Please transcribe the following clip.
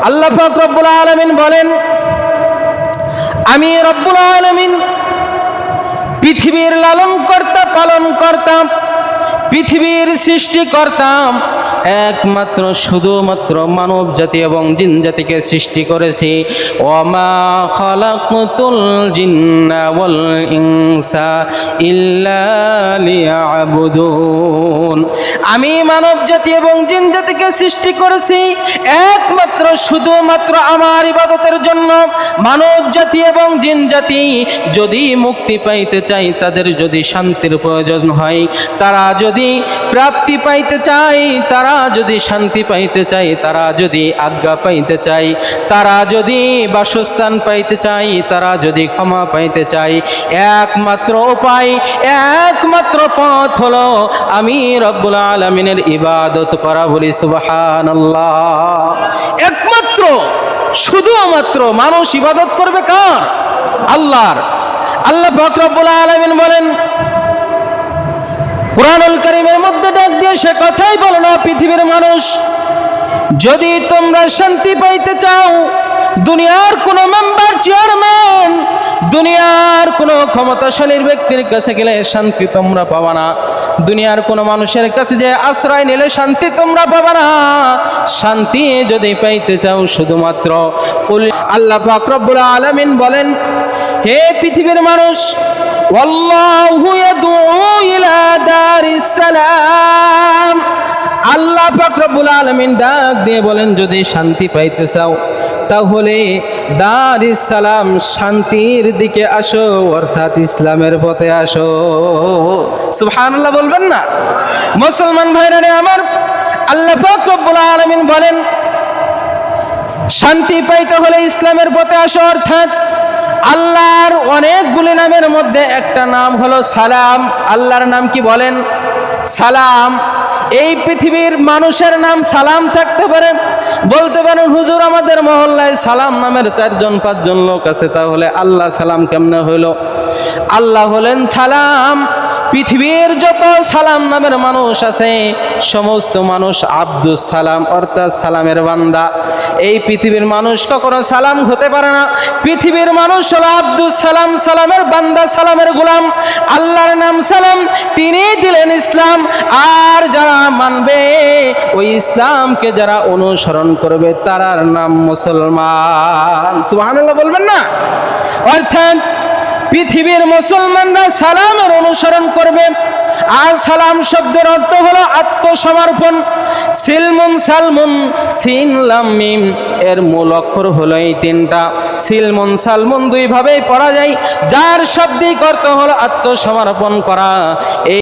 আল্লাহ পাক রব্বুল আলামিন বলেন, আমি রব্বুল আলামিন পৃথিবীর লালনকর্তা পালনকর্তা, পৃথিবীর সৃষ্টিকর্তা, একমাত্র শুধুমাত্র মানব জাতি এবং জিন জাতিকে সৃষ্টি করেছি। ওয়ামা খালাকতুল জিন্না ওয়াল ইনসা ইল্লা লিয়াবুদুন। আমি মানব জাতি এবং জিন জাতিকে সৃষ্টি করেছি একমাত্র শুধুমাত্র আমার ইবাদতের জন্য। মানব জাতি এবং জিন জাতি যদি মুক্তি পাইতে চায়, তাদের যদি শান্তির প্রয়োজন হয়, তারা যদি প্রাপ্তি পাইতে চায়, তারা যদি শান্তি পাইতে চায়, তারা যদি আজ্ঞা পাইতে চায়, তারা যদি বাসস্থান পাইতে চায়, তারা যদি ক্ষমা পাইতে চায়, একমাত্র উপায়, একমাত্র পথ হলো আমি রব্বুল আলামিনের ইবাদত করা। বলি সুবহানাল্লাহ। একমাত্র শুধুমাত্র মানুষ ইবাদত করবে কার? আল্লাহর। আল্লাহ পাক রব্বুল আলামিন বলেন কুরআনুল কারীমের মধ্যে ডাক দিয়ে সে কথাই বলো না, পৃথিবীর মানুষ, যদি তোমরা শান্তি পাইতে চাও, দুনিয়ার কোনো মেম্বার, চেয়ারম্যান, দুনিয়ার কোনো ক্ষমতাশালীর ব্যক্তির কাছে গেলে শান্তি তোমরা পাবা না। দুনিয়ার কোনো মানুষের কাছে যে আশ্রয় নিলে শান্তি তোমরা পাবা না। শান্তি যদি পাইতে চাও শুধুমাত্র আল্লাহ পাক রব্বুল আলামিন বলেন, হে পৃথিবীর মানুষ, ওয়াল্লাহু ইয়াদউ ইলা দারিস সালাম। আল্লাহ পাক রব্বুল আলামিন ডাক দিয়ে বলেন, যদি শান্তি পাইতে চাও তাহলে দারিস সালাম, শান্তির দিকে আসো, অর্থাৎ ইসলামের পথে আসো। সুবহানাল্লাহ বলবেন না? মুসলমান ভাইরা রে আমার, আল্লাহ পাক রব্বুল আলামিন বলেন শান্তি পাইতে হলে ইসলামের পথে আসো, অর্থাৎ আল্লাহর অনেকগুলি নামের মধ্যে একটা নাম হলো সালাম। আল্লাহর নাম কি বলেন? সালাম। এই পৃথিবীর মানুষের নাম সালাম থাকতে পারে। বলতে পারেন, হুজুর আমাদের মহল্লায় সালাম নামের 4-5 লোক আছে, তাহলে আল্লাহ সালাম কেমনে হইল? আল্লাহ হলেন সালাম। পৃথিবীর যত সালাম নামের মানুষ আছে, সমস্ত মানুষ আব্দুস সালাম, অর্থাৎ সালামের বান্দা। এই পৃথিবীর মানুষ কখনো সালাম হতে পারে না। পৃথিবীর মানুষ হলো আব্দুস সালাম, সালামের বান্দা, সালামের গোলাম। আল্লাহর নাম সালাম, তিনি দিলেন ইসলাম। আর যারা মানবে, ওই ইসলামকে যারা অনুসরণ করবে, তারার নাম মুসলমান। সুবহানাল্লাহ বলবেন না? অর্থাৎ পৃথিবীর মুসলমানরা সালামের অনুসরণ করবে। আর সালাম শব্দের অর্থ হলো আত্মসমর্পণ। সিলমুন সালমুন, সিন লাম মিম, এর মূল অক্ষর হলো এই 3টা। সিলমুন সালমুন 2 ভাবেই পড়া যায়, যার শাব্দিক অর্থ হলো আত্মসমর্পণ করা।